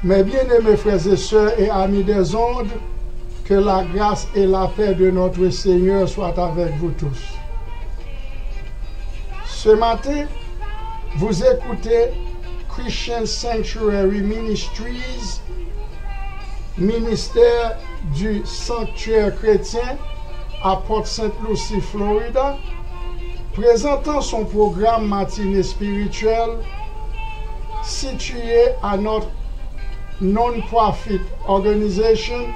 Mes bien-aimés frères et sœurs et amis des ondes, que la grâce et la paix de notre Seigneur soient avec vous tous. Ce matin, vous écoutez Christian Sanctuary Ministries, ministère du sanctuaire chrétien à Port-Saint-Lucie, Florida, présentant son programme matinée spirituel situé à notre non-profit organization,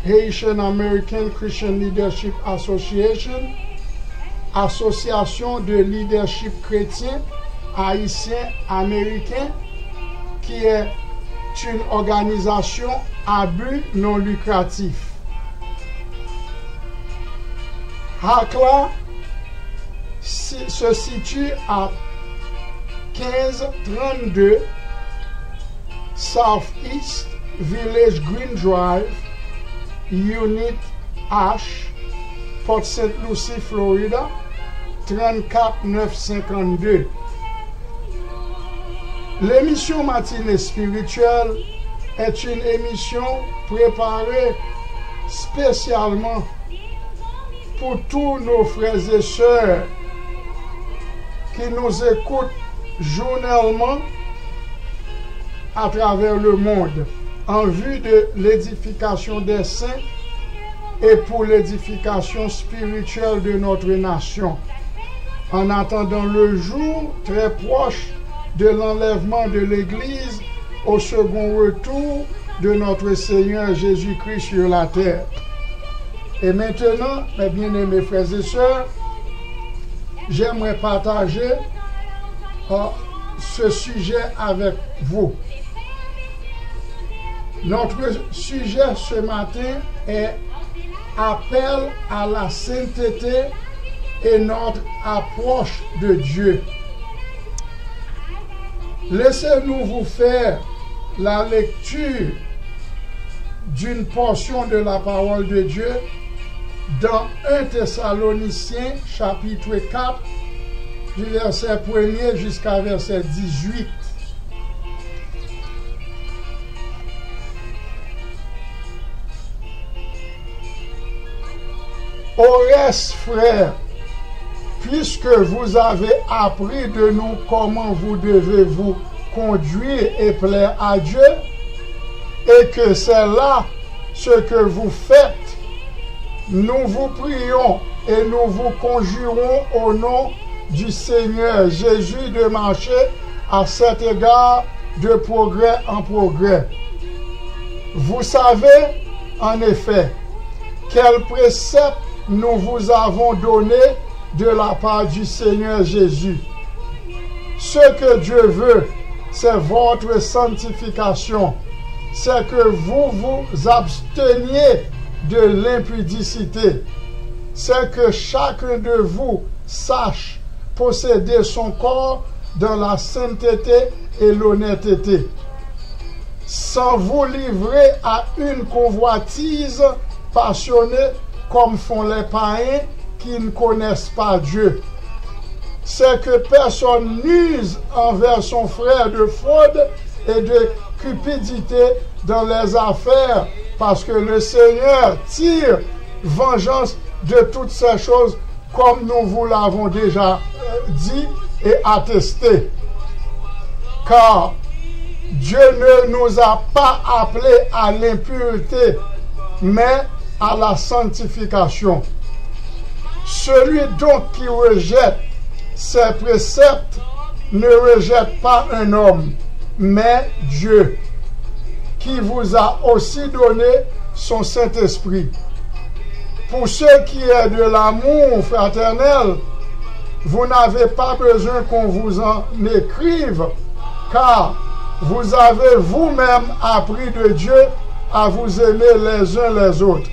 Haitian American Christian Leadership Association, association de leadership chrétien haïtien américain, qui est une organisation à but non lucratif. HACLA se situe à 1532 Southeast Village Green Drive, Unit H, Port-Saint-Lucie, Florida, 34952. L'émission matinée spirituelle est une émission préparée spécialement pour tous nos frères et sœurs qui nous écoutent journellement à travers le monde en vue de l'édification des saints et pour l'édification spirituelle de notre nation, en attendant le jour très proche de l'enlèvement de l'Église au second retour de notre Seigneur Jésus-Christ sur la terre. Et maintenant, mes bien-aimés frères et sœurs, j'aimerais partager ce sujet avec vous. Notre sujet ce matin est appel à la sainteté et notre approche de Dieu. Laissez-nous vous faire la lecture d'une portion de la parole de Dieu dans 1 Thessaloniciens chapitre 4 du verset 1er jusqu'à verset 18. Au reste, frères, puisque vous avez appris de nous comment vous devez vous conduire et plaire à Dieu, et que c'est là ce que vous faites, nous vous prions et nous vous conjurons au nom du Seigneur Jésus de marcher à cet égard de progrès en progrès. Vous savez, en effet, quel précepte nous vous avons donné de la part du Seigneur Jésus. Ce que Dieu veut, c'est votre sanctification. C'est que vous vous absteniez de l'impudicité. C'est que chacun de vous sache posséder son corps dans la sainteté et l'honnêteté, sans vous livrer à une convoitise passionnée comme font les païens qui ne connaissent pas Dieu. C'est que personne n'use envers son frère de fraude et de cupidité dans les affaires, parce que le Seigneur tire vengeance de toutes ces choses, comme nous vous l'avons déjà dit et attesté. Car Dieu ne nous a pas appelés à l'impureté, mais à la sanctification. Celui donc qui rejette ces préceptes ne rejette pas un homme, mais Dieu, qui vous a aussi donné son Saint-Esprit. Pour ce qui est de l'amour fraternel, vous n'avez pas besoin qu'on vous en écrive, car vous avez vous-même appris de Dieu à vous aimer les uns les autres.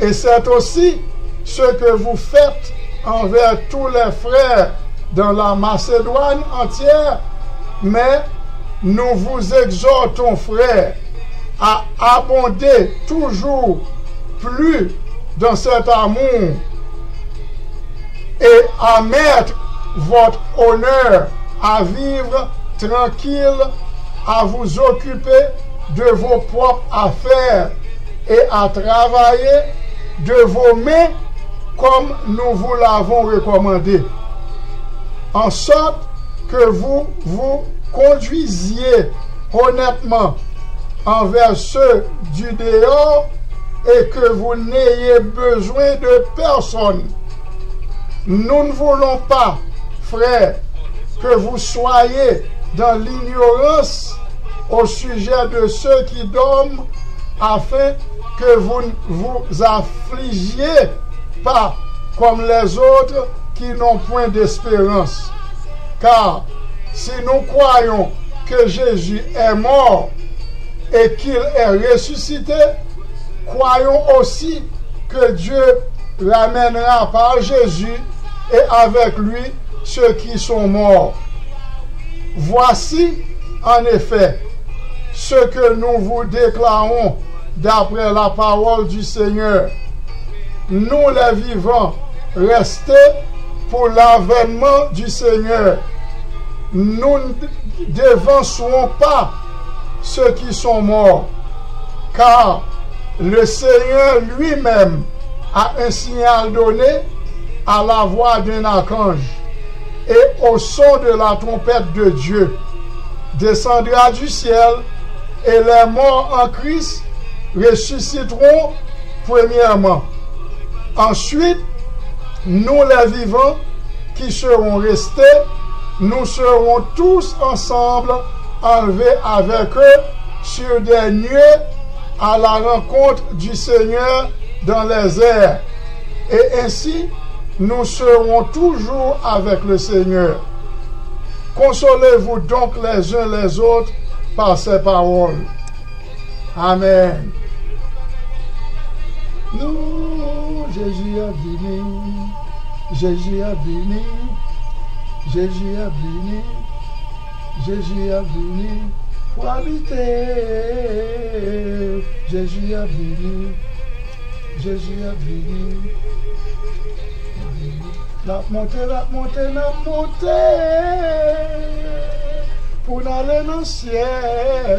Et c'est aussi ce que vous faites envers tous les frères dans la Macédoine entière, mais nous vous exhortons, frères, à abonder toujours plus dans cet amour et à mettre votre honneur à vivre tranquille à vous occuper de vos propres affaires et à travailler de vos mains comme nous vous l'avons recommandé, en sorte que vous vous conduisiez honnêtement envers ceux du dehors et que vous n'ayez besoin de personne. Nous ne voulons pas, frères, que vous soyez dans l'ignorance au sujet de ceux qui dorment, afin que vous ne vous affligiez pas comme les autres qui n'ont point d'espérance. Car si nous croyons que Jésus est mort et qu'il est ressuscité, croyons aussi que Dieu ramènera par Jésus et avec lui ceux qui sont morts. Voici en effet ce que nous vous déclarons d'après la parole du Seigneur. Nous les vivants, restés pour l'avènement du Seigneur. Nous ne devancerons pas ceux qui sont morts, car le Seigneur lui-même a un signal donné à la voix d'un archange et au son de la trompette de Dieu, descendra du ciel, et les morts en Christ ressusciteront premièrement. Ensuite, nous les vivants qui serons restés, nous serons tous ensemble enlevés avec eux sur des nuées à la rencontre du Seigneur dans les airs. Et ainsi, nous serons toujours avec le Seigneur. Consolez-vous donc les uns les autres par ces paroles. Amen. Nous, Jésus a béni, Jésus a béni, Jésus a béni, Jésus a béni pour habiter. Jésus a béni, Jésus a béni. La montée, pour aller dans le ciel.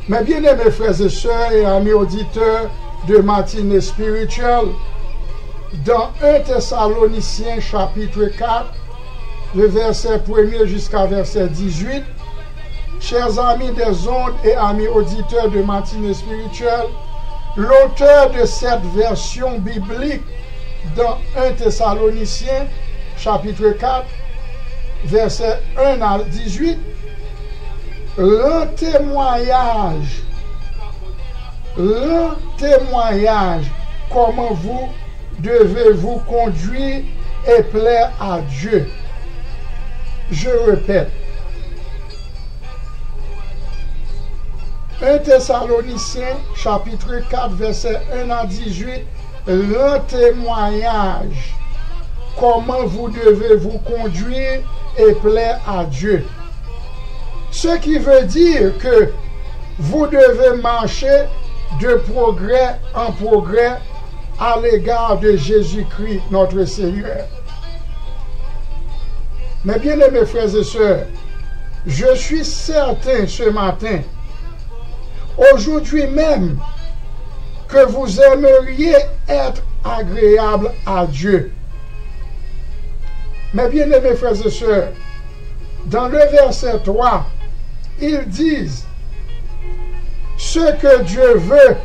Mes bien-aimés frères et sœurs et amis auditeurs de Matinée Spirituelle, dans 1 Thessaloniciens chapitre 4, le verset 1er jusqu'à verset 18, chers amis des ondes et amis auditeurs de Matinée Spirituelle, l'auteur de cette version biblique dans 1 Thessaloniciens chapitre 4, verset 1 à 18, le témoignage, comment vous devez vous conduire et plaire à Dieu. Je répète, 1 Thessaloniciens chapitre 4 verset 1 à 18, le témoignage, comment vous devez vous conduire et plaire à Dieu. Ce qui veut dire que vous devez marcher de progrès en progrès à l'égard de Jésus-Christ, notre Seigneur. Mes bien-aimés frères et sœurs, je suis certain ce matin, aujourd'hui même, que vous aimeriez être agréable à Dieu. Mes bien-aimés frères et sœurs, dans le verset 3, ils disent, ce que Dieu veut,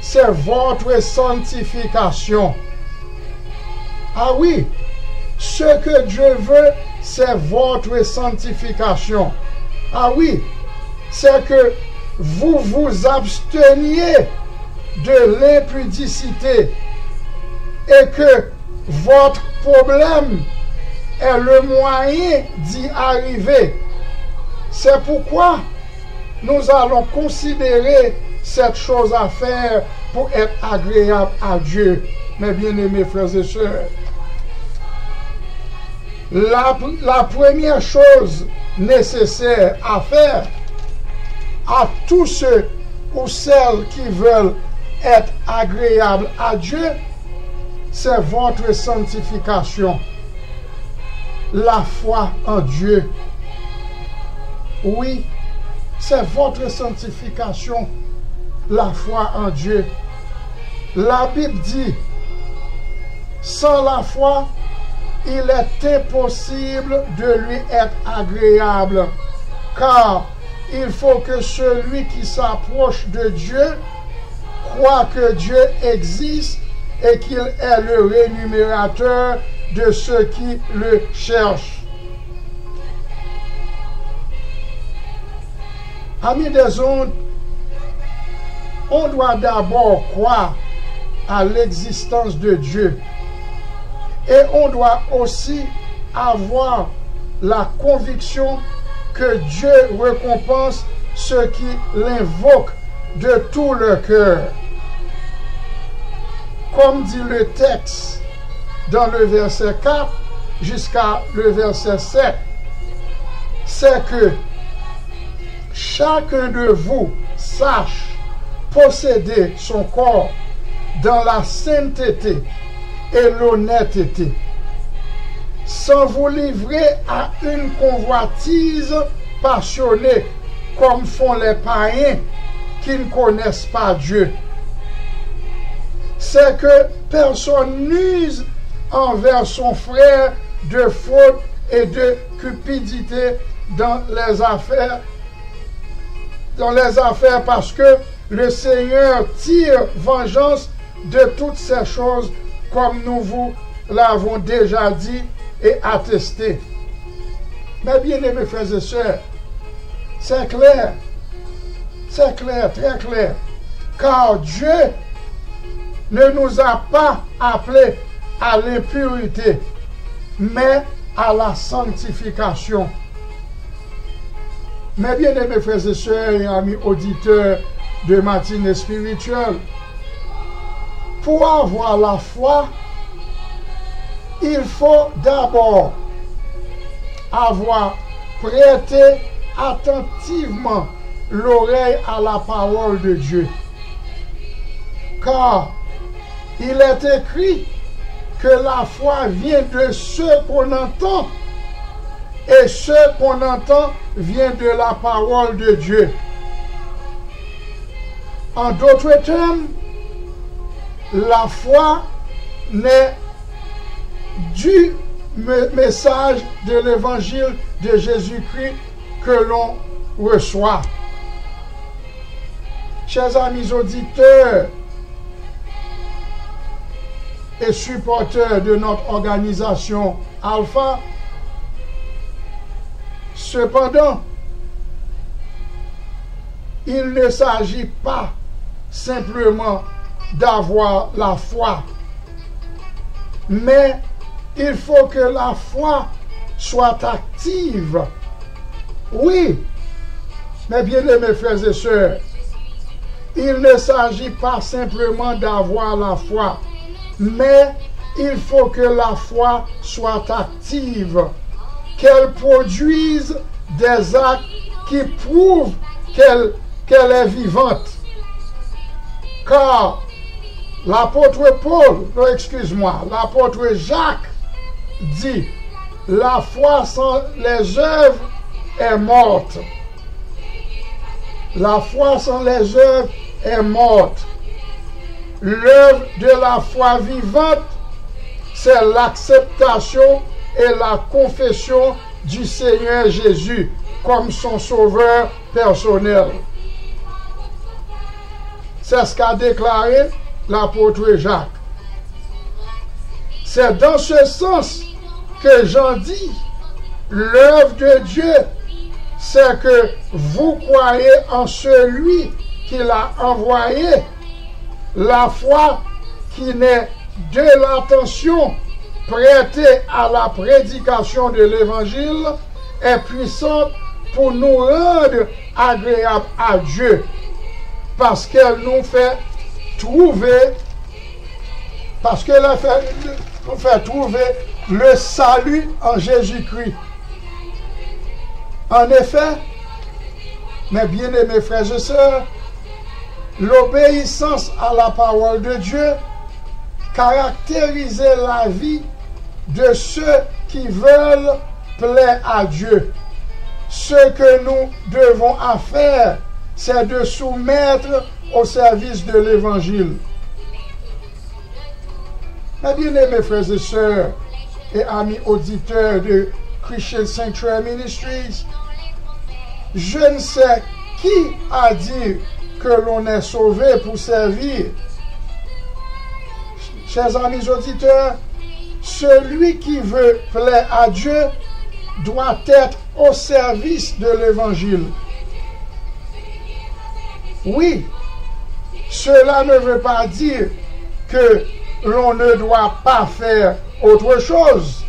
c'est votre sanctification. Ah oui, ce que Dieu veut, c'est votre sanctification. Ah oui, c'est que vous vous absteniez de l'impudicité et que votre problème est le moyen d'y arriver. C'est pourquoi nous allons considérer cette chose à faire pour être agréable à Dieu, mes bien-aimés frères et sœurs. La première chose nécessaire à faire à tous ceux ou celles qui veulent être agréable à Dieu, c'est votre sanctification. La foi en Dieu. Oui, c'est votre sanctification. La foi en Dieu. La Bible dit, sans la foi, il est impossible de lui être agréable, car il faut que celui qui s'approche de Dieu croit que Dieu existe et qu'il est le rémunérateur de ceux qui le cherchent. Amis des ondes, on doit d'abord croire à l'existence de Dieu. Et on doit aussi avoir la conviction que Dieu récompense ceux qui l'invoquent de tout leur cœur. Comme dit le texte dans le verset 4 jusqu'à le verset 7, c'est que chacun de vous sache posséder son corps dans la sainteté et l'honnêteté, sans vous livrer à une convoitise passionnée comme font les païens qui ne connaissent pas Dieu. C'est que personne n'use envers son frère de faute et de cupidité dans les affaires parce que le Seigneur tire vengeance de toutes ces choses, comme nous vous l'avons déjà dit et attesté. Mais bien aimés frères et sœurs, c'est clair, très clair, car Dieu ne nous a pas appelés à l'impurité, mais à la sanctification. Mais bien aimés frères et sœurs et amis auditeurs de matinée spirituelle, pour avoir la foi, il faut d'abord avoir prêté attentivement l'oreille à la parole de Dieu. Car il est écrit que la foi vient de ce qu'on entend, et ce qu'on entend vient de la parole de Dieu. En d'autres termes, la foi naît du message de l'évangile de Jésus-Christ que l'on reçoit. Chers amis auditeurs et supporters de notre organisation Alpha, cependant, il ne s'agit pas simplement d'avoir la foi, mais il faut que la foi soit active. Oui, mais bien aimés frères et sœurs, il ne s'agit pas simplement d'avoir la foi, mais il faut que la foi soit active, qu'elle produise des actes qui prouvent qu'elle est vivante. Car l'apôtre Jacques dit, la foi sans les œuvres est morte. La foi sans les œuvres est morte. L'œuvre de la foi vivante, c'est l'acceptation et la confession du Seigneur Jésus comme son sauveur personnel. C'est ce qu'a déclaré l'apôtre Jacques. C'est dans ce sens que Jean dit, l'œuvre de Dieu, c'est que vous croyez en celui qui l'a envoyé. La foi qui naît de l'attention prêtée à la prédication de l'évangile est puissante pour nous rendre agréables à Dieu, parce qu'elle nous fait trouver, le salut en Jésus-Christ. En effet, mes bien-aimés frères et sœurs, l'obéissance à la parole de Dieu caractérisait la vie de ceux qui veulent plaire à Dieu. Ce que nous devons faire, c'est de soumettre au service de l'Évangile. Mes bien-aimés frères et sœurs et amis auditeurs de Christian Sanctuary Ministries, je ne sais qui a dit que l'on est sauvé pour servir. Chers amis auditeurs, celui qui veut plaire à Dieu doit être au service de l'Évangile. Oui, cela ne veut pas dire que l'on ne doit pas faire autre chose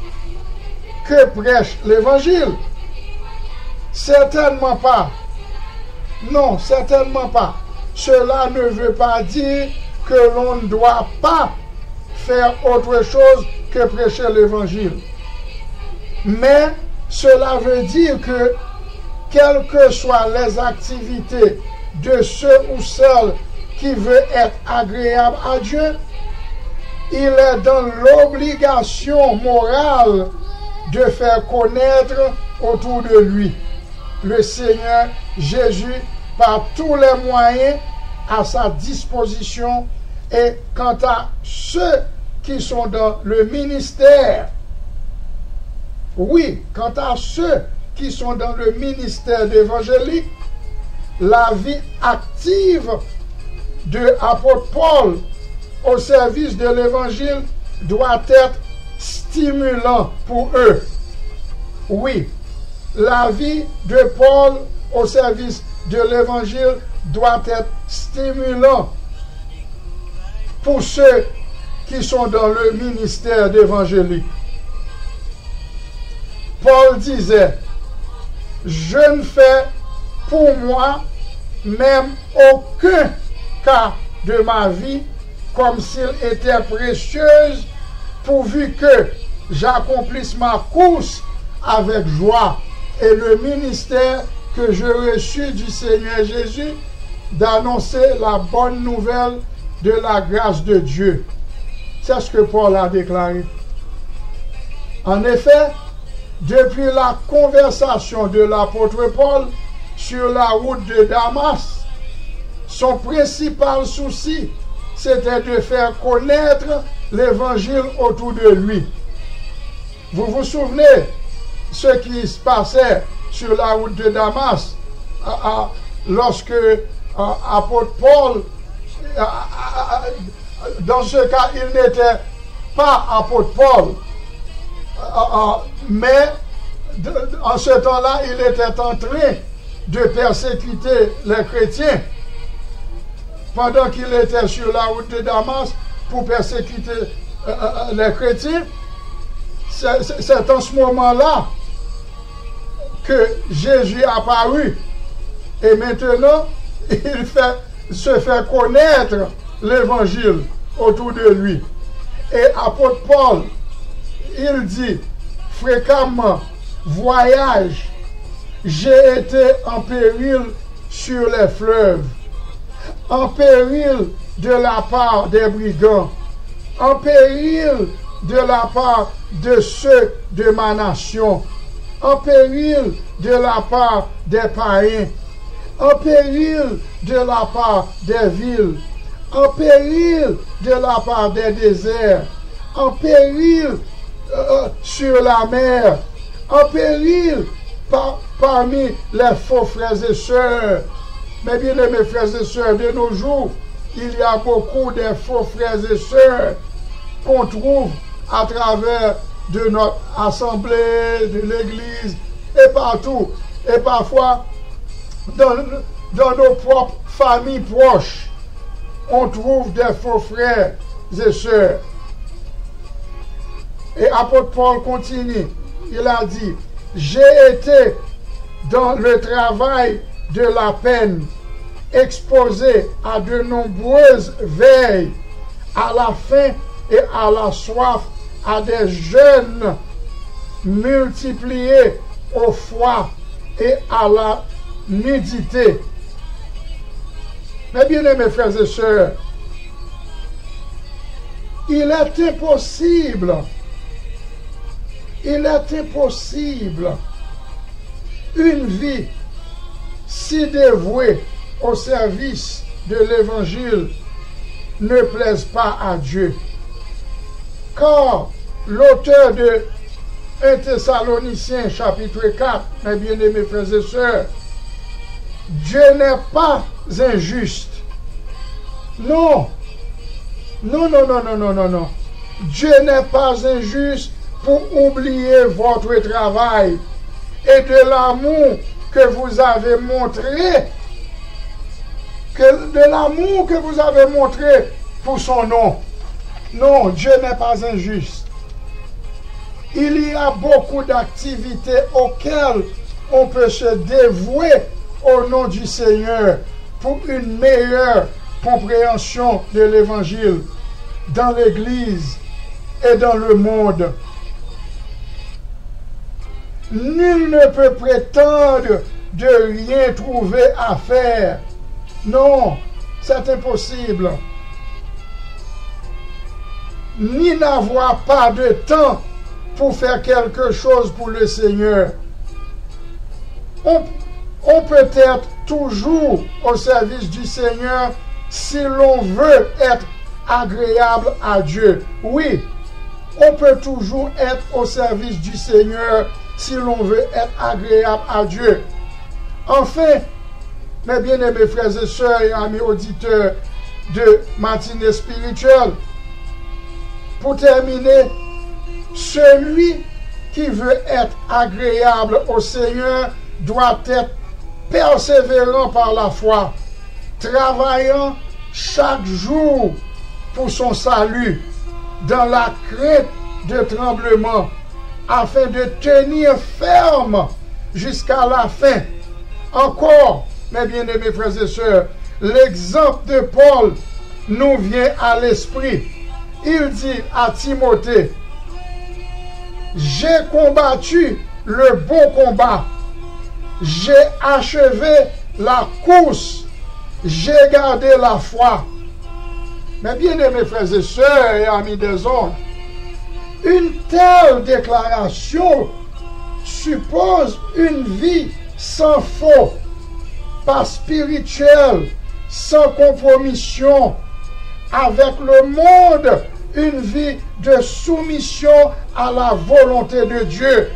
que prêche l'Évangile. Certainement pas. Non, certainement pas. Cela ne veut pas dire que l'on ne doit pas faire autre chose que prêcher l'Évangile. Mais cela veut dire que, quelles que soient les activités de ceux ou celles qui veulent être agréables à Dieu, il est dans l'obligation morale de faire connaître autour de lui le Seigneur Jésus par tous les moyens à sa disposition. Et quant à ceux qui sont dans le ministère, oui, quant à ceux qui sont dans le ministère évangélique, la vie active de l'apôtre Paul au service de l'Évangile doit être stimulant pour eux. Oui, la vie de Paul au service de l'Évangile doit être stimulant pour ceux qui sont dans le ministère d'évangélique. Paul disait, je ne fais pour moi même aucun cas de ma vie comme s'il était précieuse, pourvu que j'accomplisse ma course avec joie et le ministère que je reçus du Seigneur Jésus d'annoncer la bonne nouvelle de la grâce de Dieu. C'est ce que Paul a déclaré. En effet, depuis la conversation de l'apôtre Paul sur la route de Damas, son principal souci, c'était de faire connaître l'évangile autour de lui. Vous vous souvenez ce qui se passait sur la route de Damas lorsque l'apôtre Paul, dans ce cas, il n'était pas apôtre Paul, mais en ce temps-là, il était en train de persécuter les chrétiens pendant qu'il était sur la route de Damas pour persécuter les chrétiens. C'est en ce moment-là que Jésus apparut et maintenant il se fait connaître l'évangile autour de lui. Et apôtre Paul, il dit fréquemment, voyage, j'ai été en péril sur les fleuves, en péril de la part des brigands, en péril de la part de ceux de ma nation, en péril de la part des païens, en péril de la part des villes, en péril de la part des déserts, en péril sur la mer, en péril parmi les faux frères et sœurs. Mais bien aimés frères et sœurs, de nos jours, il y a beaucoup de faux frères et sœurs qu'on trouve à travers de notre assemblée, de l'église, et partout. Et parfois, dans nos propres familles proches, on trouve des faux frères et sœurs. Et apôtre Paul continue, il a dit, j'ai été dans le travail de la peine, exposé à de nombreuses veilles, à la faim et à la soif, à des jeûnes multipliés au froid et à la nudité. Mes bien-aimés frères et sœurs, il est impossible une vie si dévouée au service de l'Évangile ne plaise pas à Dieu. Car l'auteur de 1 Thessaloniciens chapitre 4, mes bien-aimés frères et sœurs, Dieu n'est pas injuste. Non. Non. Dieu n'est pas injuste pour oublier votre travail et de l'amour que vous avez montré. De l'amour que vous avez montré pour son nom. Non, Dieu n'est pas injuste. Il y a beaucoup d'activités auxquelles on peut se dévouer au nom du Seigneur pour une meilleure compréhension de l'Évangile dans l'Église et dans le monde. Nul ne peut prétendre de rien trouver à faire. Non, c'est impossible. Ni n'avoir pas de temps pour faire quelque chose pour le Seigneur. On peut être toujours au service du Seigneur si l'on veut être agréable à Dieu. Oui, on peut toujours être au service du Seigneur si l'on veut être agréable à Dieu. Enfin, mes bien-aimés frères et sœurs et amis auditeurs de matinée spirituelle, pour terminer, celui qui veut être agréable au Seigneur doit être persévérant par la foi, travaillant chaque jour pour son salut, dans la crainte de tremblement, afin de tenir ferme jusqu'à la fin. Encore, mes bien-aimés frères et sœurs, l'exemple de Paul nous vient à l'esprit. Il dit à Timothée, « J'ai combattu le bon combat, j'ai achevé la course, j'ai gardé la foi. » Mais bien-aimés frères et sœurs et amis des hommes, une telle déclaration suppose une vie sans faux, pas spirituelle, sans compromission avec le monde, une vie de soumission à la volonté de Dieu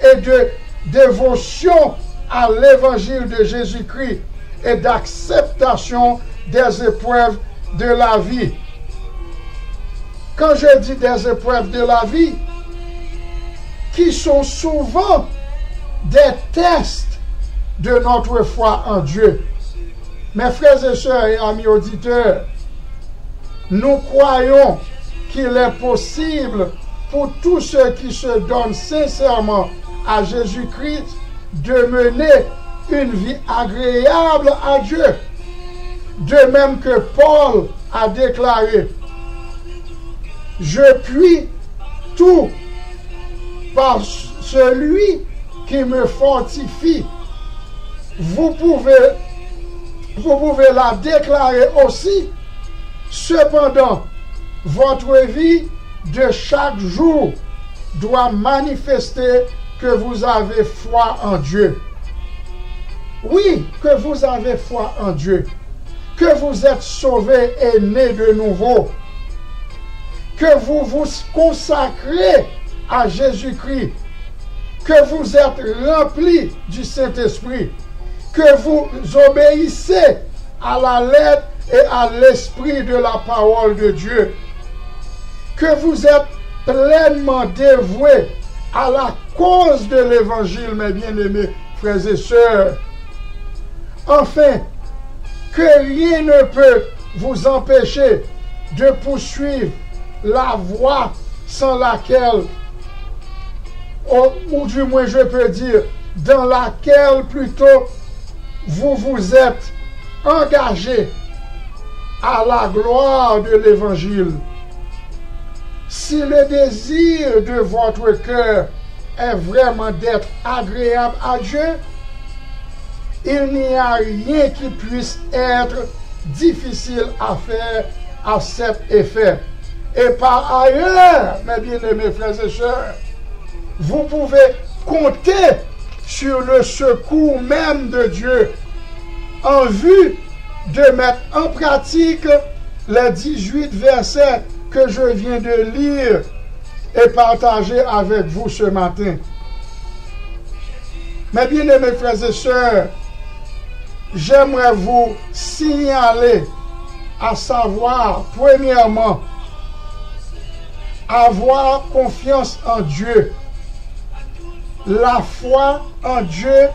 et de dévotion à l'évangile de Jésus-Christ et d'acceptation des épreuves de la vie. Quand je dis des épreuves de la vie, qui sont souvent des tests de notre foi en Dieu. Mes frères et sœurs et amis auditeurs, nous croyons qu'il est possible pour tous ceux qui se donnent sincèrement à Jésus-Christ de mener une vie agréable à Dieu. De même que Paul a déclaré, « Je puis tout par celui qui me fortifie. » Vous pouvez la déclarer aussi. Cependant, votre vie de chaque jour doit manifester que vous avez foi en Dieu. Oui, que vous avez foi en Dieu. Que vous êtes sauvés et nés de nouveau. Que vous vous consacrez à Jésus-Christ. Que vous êtes remplis du Saint-Esprit. Que vous obéissez à la lettre et à l'esprit de la parole de Dieu. Que vous êtes pleinement dévoués à la cause de l'Évangile, mes bien-aimés frères et sœurs. Enfin, que rien ne peut vous empêcher de poursuivre la voie sans laquelle, ou du moins je peux dire, dans laquelle plutôt vous vous êtes engagé à la gloire de l'Évangile. Si le désir de votre cœur est vraiment d'être agréable à Dieu, il n'y a rien qui puisse être difficile à faire à cet effet. Et par ailleurs, mes bien-aimés frères et sœurs, vous pouvez compter sur le secours même de Dieu en vue de mettre en pratique les 18 versets que je viens de lire et partager avec vous ce matin. Mes bien-aimés frères et sœurs, j'aimerais vous signaler, à savoir, premièrement, avoir confiance en Dieu, la foi en Dieu,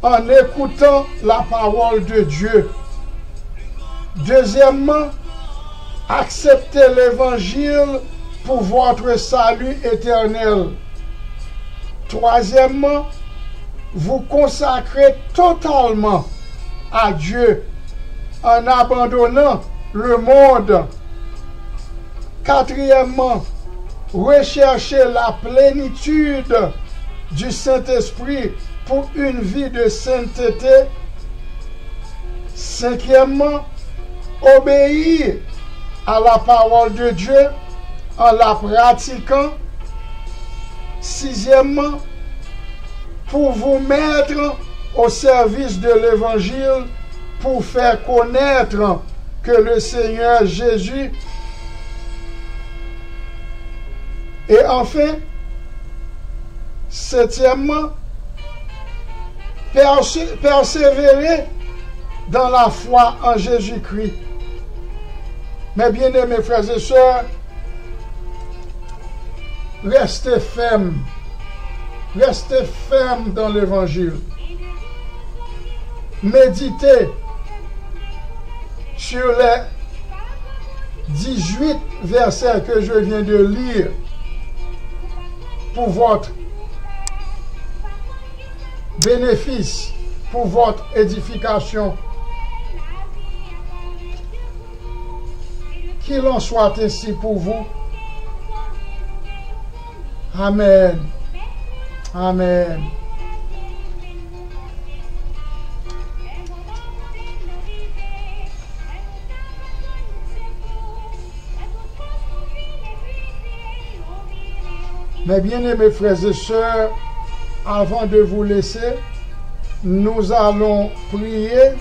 en écoutant la parole de Dieu. Deuxièmement, accepter l'évangile pour votre salut éternel. Troisièmement, vous consacrer totalement à Dieu en abandonnant le monde. Quatrièmement, rechercher la plénitude du Saint-Esprit pour une vie de sainteté. Cinquièmement, obéir à la parole de Dieu en la pratiquant. Sixièmement, pour vous mettre au service de l'Évangile, pour faire connaître que le Seigneur Jésus. Et enfin, septièmement, persévérer dans la foi en Jésus-Christ. Mes bien-aimés frères et sœurs, restez fermes. Restez fermes dans l'Évangile. Méditez sur les 18 versets que je viens de lire pour votre bénéfice, pour votre édification. Qu'il en soit ainsi pour vous. Amen. Amen. Mes bien-aimés frères et sœurs, avant de vous laisser, nous allons prier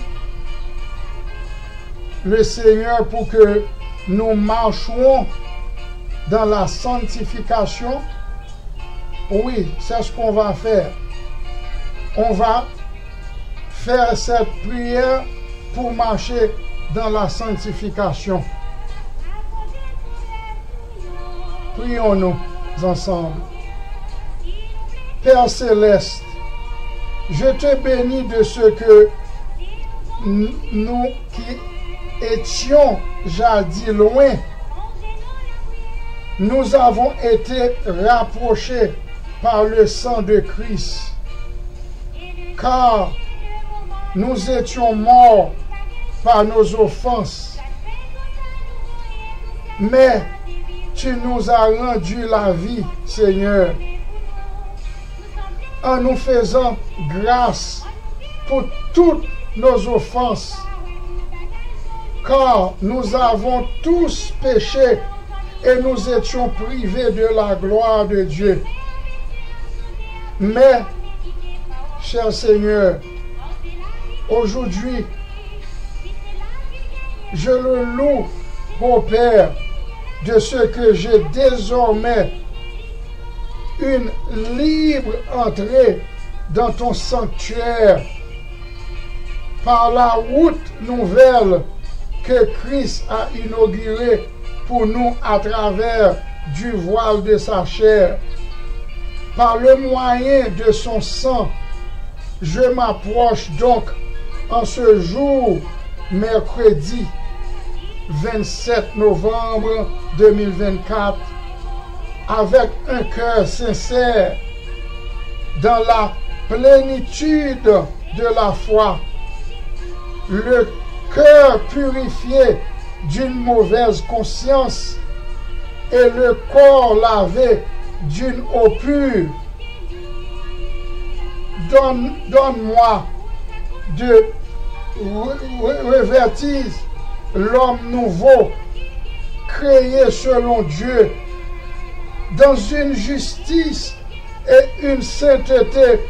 le Seigneur pour que nous marchions dans la sanctification. Oui, c'est ce qu'on va faire. On va faire cette prière pour marcher dans la sanctification. Prions-nous ensemble. Père Céleste, je te bénis de ce que nous qui étions jadis loin, nous avons été rapprochés par le sang de Christ, car nous étions morts par nos offenses, mais tu nous as rendu la vie, Seigneur, en nous faisant grâce pour toutes nos offenses, car nous avons tous péché et nous étions privés de la gloire de Dieu. Mais, cher Seigneur, aujourd'hui, je le loue, ô Père, de ce que j'ai désormais une libre entrée dans ton sanctuaire par la route nouvelle que Christ a inaugurée pour nous à travers du voile de sa chair. Par le moyen de son sang, je m'approche donc en ce jour, mercredi 27 novembre 2024, avec un cœur sincère, dans la plénitude de la foi, le cœur purifié d'une mauvaise conscience et le corps lavé d'une eau pure. Donne-moi de revêtisse l'homme nouveau, créé selon Dieu, dans une justice et une sainteté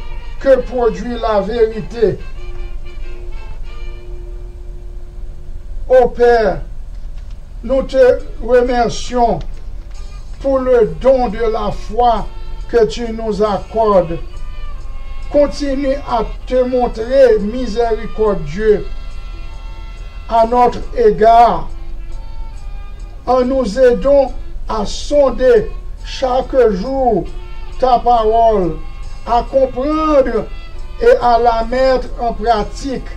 que produit la vérité. Ô Père, nous te remercions pour le don de la foi que tu nous accordes. Continue à te montrer miséricordieux à notre égard, en nous aidant à sonder chaque jour ta parole, à comprendre et à la mettre en pratique,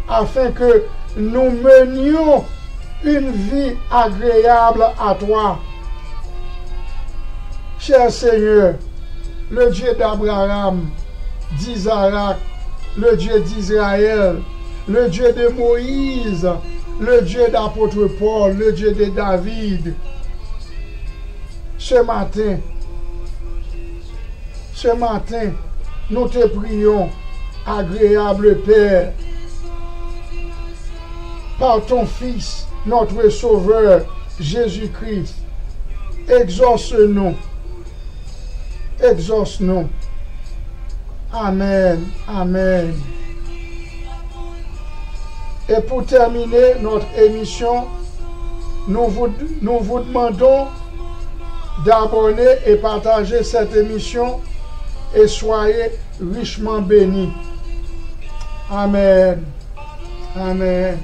afin que nous menions une vie agréable à toi. Cher Seigneur, le Dieu d'Abraham, d'Isaac, le Dieu d'Israël, le Dieu de Moïse, le Dieu d'apôtre Paul, le Dieu de David. Ce matin, nous te prions, agréable Père, par ton Fils, notre Sauveur, Jésus-Christ. Exauce-nous. Exauce-nous. Amen. Amen. Et pour terminer notre émission, nous vous demandons d'abonner et partager cette émission et soyez richement bénis. Amen. Amen.